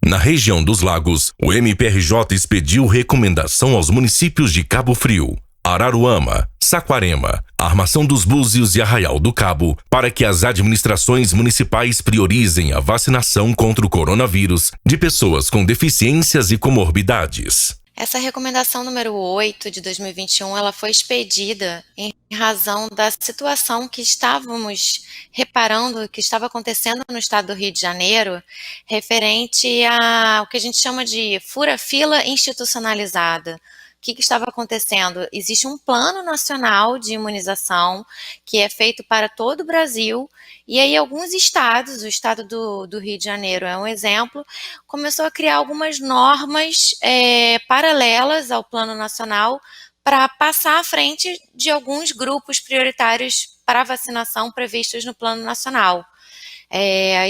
Na região dos Lagos, o MPRJ expediu recomendação aos municípios de Cabo Frio, Araruama, Saquarema, Armação dos Búzios e Arraial do Cabo para que as administrações municipais priorizem a vacinação contra o coronavírus de pessoas com deficiências e comorbidades. Essa recomendação número 8 de 2021, ela foi expedida em razão da situação que estávamos reparando, que estava acontecendo no estado do Rio de Janeiro, referente ao que a gente chama de fura-fila institucionalizada. O que estava acontecendo? Existe um plano nacional de imunização que é feito para todo o Brasil, e aí alguns estados, o estado do Rio de Janeiro é um exemplo, começou a criar algumas normas paralelas ao plano nacional para passar à frente de alguns grupos prioritários para vacinação previstos no plano nacional.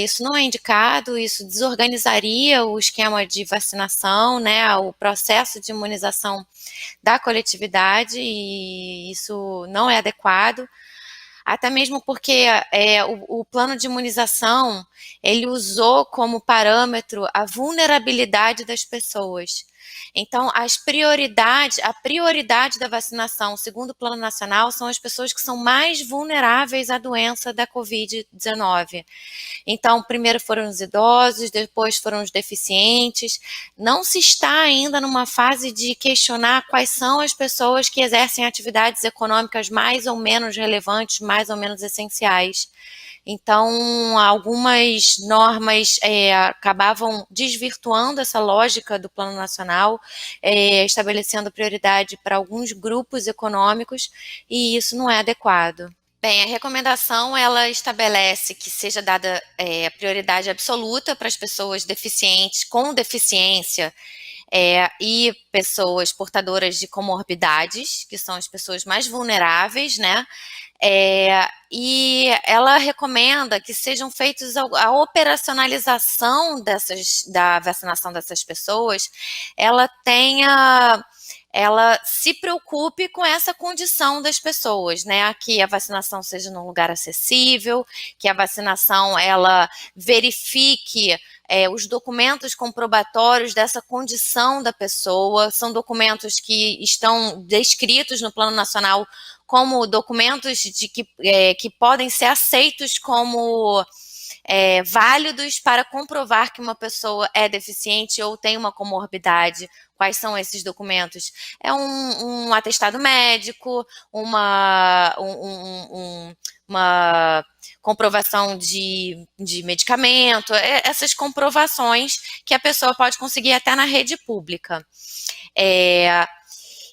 Isso não é indicado, isso desorganizaria o esquema de vacinação, né, o processo de imunização da coletividade, e isso não é adequado, até mesmo porque o plano de imunização, ele usou como parâmetro a vulnerabilidade das pessoas. Então, a prioridade da vacinação, segundo o Plano Nacional, são as pessoas que são mais vulneráveis à doença da Covid-19. Então, primeiro foram os idosos, depois foram os deficientes. Não se está ainda numa fase de questionar quais são as pessoas que exercem atividades econômicas mais ou menos relevantes, mais ou menos essenciais. Então, algumas normas acabavam desvirtuando essa lógica do Plano Nacional, estabelecendo prioridade para alguns grupos econômicos, e isso não é adequado. Bem, a recomendação, ela estabelece que seja dada prioridade absoluta para as pessoas deficientes, com deficiência, e pessoas portadoras de comorbidades, que são as pessoas mais vulneráveis, né? E ela recomenda que sejam feitos a operacionalização da vacinação dessas pessoas, ela se preocupe com essa condição das pessoas, né? Que a vacinação seja num lugar acessível, que a vacinação ela verifique os documentos comprobatórios dessa condição da pessoa. São documentos que estão descritos no Plano Nacional como documentos que podem ser aceitos como válidos para comprovar que uma pessoa é deficiente ou tem uma comorbidade. Quais são esses documentos? É um atestado médico, uma comprovação de medicamento, essas comprovações que a pessoa pode conseguir até na rede pública.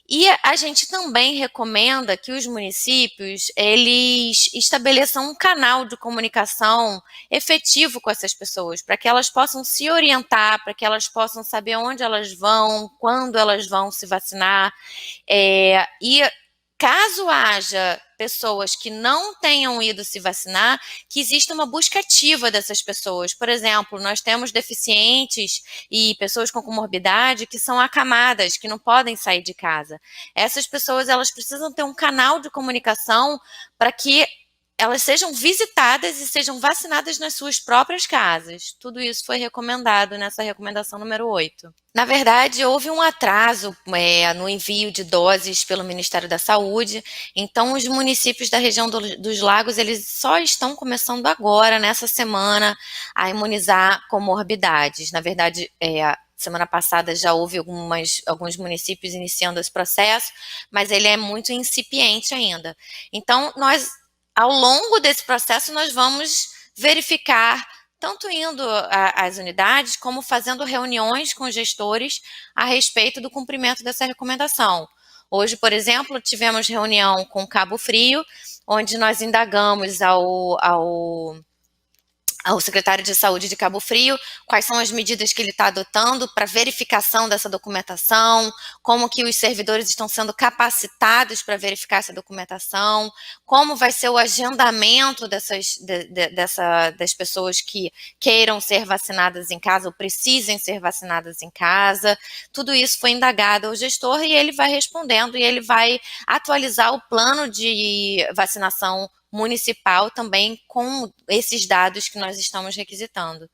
E a gente também recomenda que os municípios, eles estabeleçam um canal de comunicação efetivo com essas pessoas, para que elas possam se orientar, para que elas possam saber onde elas vão, quando elas vão se vacinar, e caso haja pessoas que não tenham ido se vacinar, que exista uma busca ativa dessas pessoas. Por exemplo, nós temos deficientes e pessoas com comorbidade que são acamadas, que não podem sair de casa. Essas pessoas, elas precisam ter um canal de comunicação para que elas sejam visitadas e sejam vacinadas nas suas próprias casas. Tudo isso foi recomendado nessa recomendação número 8. Na verdade, houve um atraso no envio de doses pelo Ministério da Saúde, então os municípios da região dos Lagos, eles só estão começando agora, nessa semana, a imunizar comorbidades. Na verdade, semana passada já houve alguns municípios iniciando esse processo, mas ele é muito incipiente ainda. Então, ao longo desse processo, nós vamos verificar, tanto indo às unidades, como fazendo reuniões com gestores a respeito do cumprimento dessa recomendação. Hoje, por exemplo, tivemos reunião com Cabo Frio, onde nós indagamos ao secretário de Saúde de Cabo Frio, quais são as medidas que ele está adotando para verificação dessa documentação, como que os servidores estão sendo capacitados para verificar essa documentação, como vai ser o agendamento das pessoas que queiram ser vacinadas em casa ou precisem ser vacinadas em casa. Tudo isso foi indagado ao gestor e ele vai respondendo, e ele vai atualizar o plano de vacinação municipal também com esses dados que nós estamos requisitando.